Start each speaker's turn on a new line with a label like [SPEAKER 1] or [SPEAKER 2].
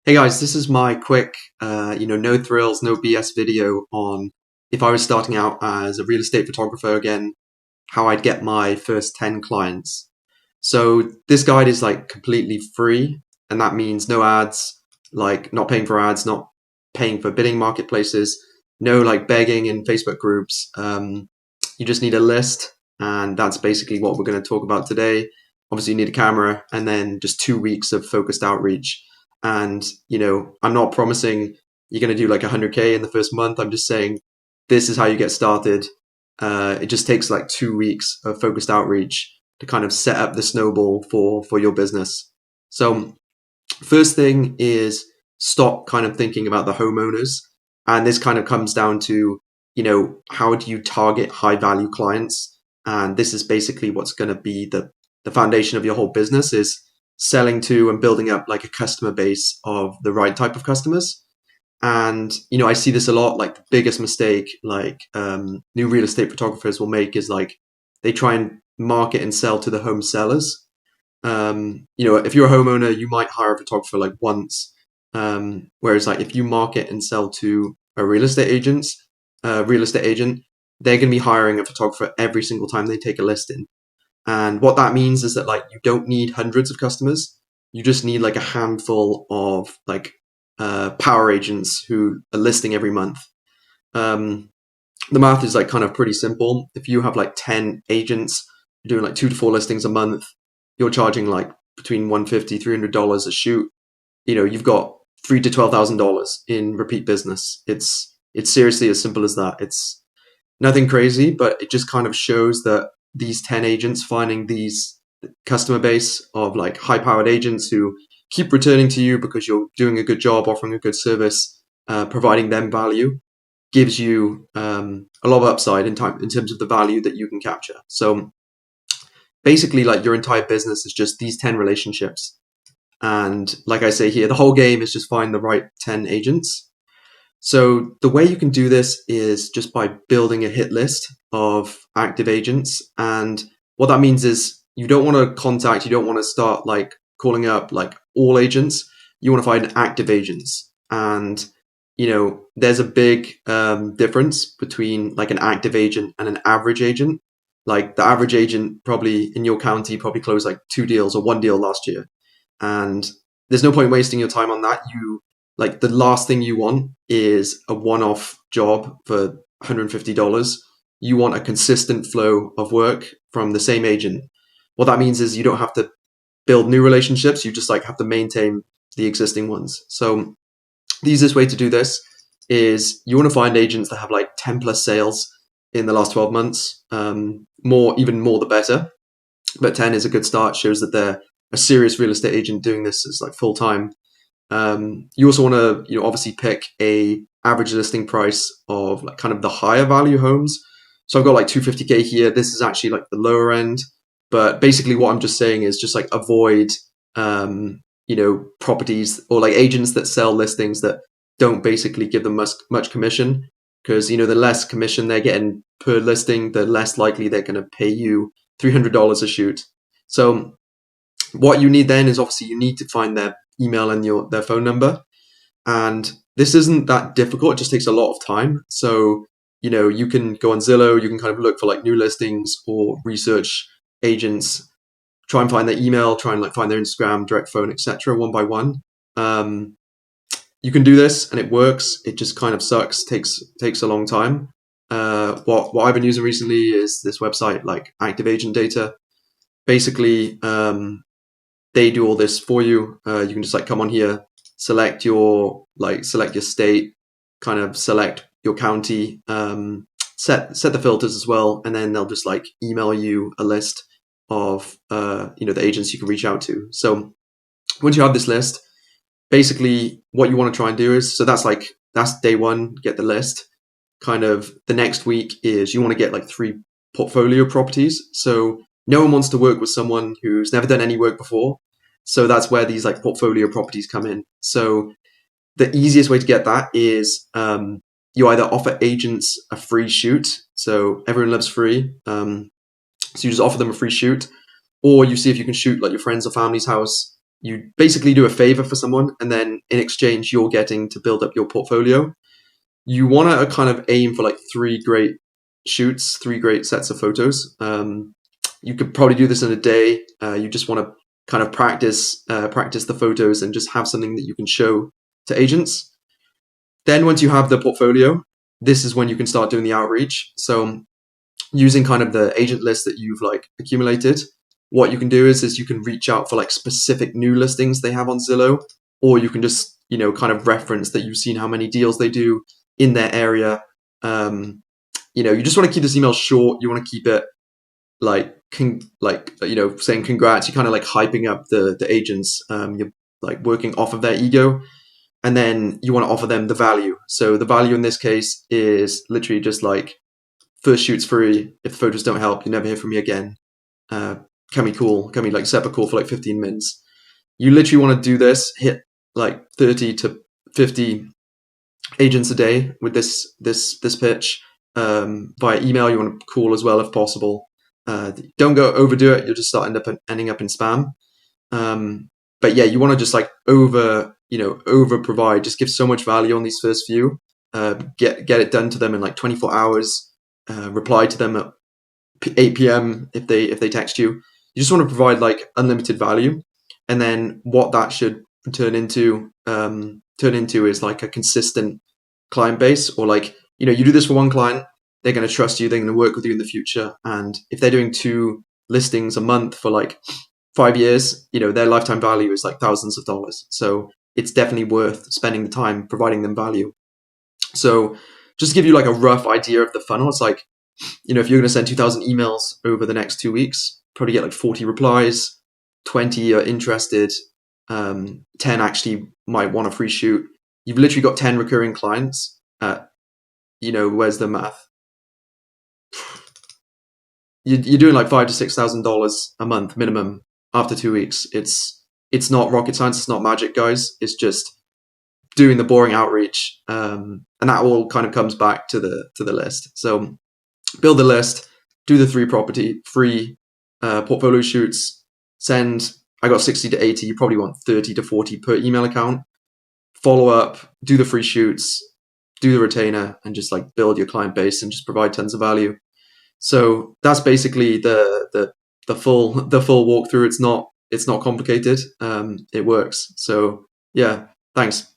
[SPEAKER 1] Hey guys, this is my quick, no thrills, no BS video on if I was starting out as a real estate photographer again, how I'd get my first 10 clients. So this guide is like completely free, and that means no ads, like not paying for ads, not paying for bidding marketplaces, no like begging in Facebook groups. You just need a list, and that's basically what we're going to talk about today. Obviously, you need a camera, and then just 2 weeks of focused outreach. And I'm not promising you're going to do like 100K in the first month. I'm just saying this is how you get started. It just takes like 2 weeks of focused outreach to kind of set up the snowball for your business. So first thing is stop kind of thinking about the homeowners. And this kind of comes down to, how do you target high value clients? And this is basically what's going to be the foundation of your whole business is selling to and building up like a customer base of the right type of customers. And I see this a lot. Like the biggest mistake like new real estate photographers will make is like they try and market and sell to the home sellers. If you're a homeowner, you might hire a photographer like once. Whereas like if you market and sell to a real estate agent, they're going to be hiring a photographer every single time they take a listing. And what that means is that like you don't need hundreds of customers. You just need like a handful of like power agents who are listing every month. Um, the math is like kind of pretty simple. If you have like 10 agents doing like 2 to 4 listings a month, you're charging like between $150, $300 a shoot. You've got $3,000 to $12,000 in repeat business. It's seriously as simple as that. It's nothing crazy, but it just kind of shows that these 10 agents finding these customer base of like high powered agents who keep returning to you because you're doing a good job, offering a good service, providing them value gives you a lot of upside in terms of the value that you can capture. So basically like your entire business is just these 10 relationships. And like I say here, the whole game is just find the right 10 agents. So the way you can do this is just by building a hit list of active agents. And what that means is you don't want to start like calling up like all agents. You want to find active agents. And, there's a big difference between like an active agent and an average agent. Like the average agent probably in your county probably closed like 2 deals or 1 deal last year. And there's no point wasting your time on that. Like the last thing you want is a one-off job for $150. You want a consistent flow of work from the same agent. What that means is you don't have to build new relationships. You just like have to maintain the existing ones. So the easiest way to do this is you want to find agents that have like 10 plus sales in the last 12 months. Even more the better. But 10 is a good start. Shows that they're a serious real estate agent doing this as like full time. You also want to, obviously pick a average listing price of like kind of the higher value homes. So I've got like 250K here. This is actually like the lower end, but basically what I'm just saying is just like avoid, properties or like agents that sell listings that don't basically give them much commission, because, the less commission they're getting per listing, the less likely they're going to pay you $300 a shoot. So what you need then is obviously you need to find their email and their phone number. And this isn't that difficult. It just takes a lot of time. So, you can go on Zillow, you can kind of look for like new listings or research agents, try and find their email, try and like find their Instagram, direct phone, etc. one by one. You can do this and it works. It just kind of sucks, takes a long time. What I've been using recently is this website like ActiveAgentData. Basically, they do all this for you. You can just like come on here, select your state, kind of select your county, set the filters as well, and then they'll just like email you a list of the agents you can reach out to. So once you have this list, basically what you want to try and do is, so that's day one, get the list. Kind of the next week is you want to get like 3 portfolio properties. So no one wants to work with someone who's never done any work before. So that's where these like portfolio properties come in. So the easiest way to get that is you either offer agents a free shoot. So everyone loves free. So you just offer them a free shoot, or you see if you can shoot like your friend's or family's house. you basically do a favor for someone, and then in exchange, you're getting to build up your portfolio. You want to kind of aim for like 3 great shoots, 3 great sets of photos. You could probably do this in a day. You just want to kind of practice the photos and just have something that you can show to agents. Then once you have the portfolio, this is when you can start doing the outreach. So using kind of the agent list that you've like accumulated, what you can do is you can reach out for like specific new listings they have on Zillow, or you can just, kind of reference that you've seen how many deals they do in their area. You just want to keep this email short. You want to keep it like, saying congrats. You're kind of like hyping up the agents. You're like working off of their ego. And then you want to offer them the value. So the value in this case is literally just like, first shoot's free. If the photos don't help, you never hear from me again. Can we like set up a call for like 15 minutes? You literally want to do this, hit like 30 to 50 agents a day with this pitch. Via email, you want to call as well if possible. Don't go overdo it. You'll just start ending up in spam. But yeah, you want to just like over provide. Just give so much value on these first few. Get it done to them in like 24 hours. Reply to them at 8 p.m. if they text you. You just want to provide like unlimited value, and then what that should turn into is like a consistent client base, or like, you do this for one client, they're going to trust you, they're going to work with you in the future, and if they're doing 2 listings a month for like 5 years, their lifetime value is like thousands of dollars. So it's definitely worth spending the time providing them value. So just to give you like a rough idea of the funnel, it's like, if you're going to send 2,000 emails over the next 2 weeks, probably get like 40 replies, 20 are interested, 10 actually might want a free shoot. You've literally got 10 recurring clients. Where's the math? You're doing like $5,000 to $6,000 a month minimum after 2 weeks. It's not rocket science. It's not magic, guys. It's just doing the boring outreach, and that all kind of comes back to the list. So build the list, do the 3 free portfolio shoots, send. I got 60 to 80. You probably want 30 to 40 per email account. Follow up, do the free shoots, do the retainer, and just like build your client base and just provide tons of value. So that's basically the full walkthrough. It's not complicated. It works. So yeah, thanks.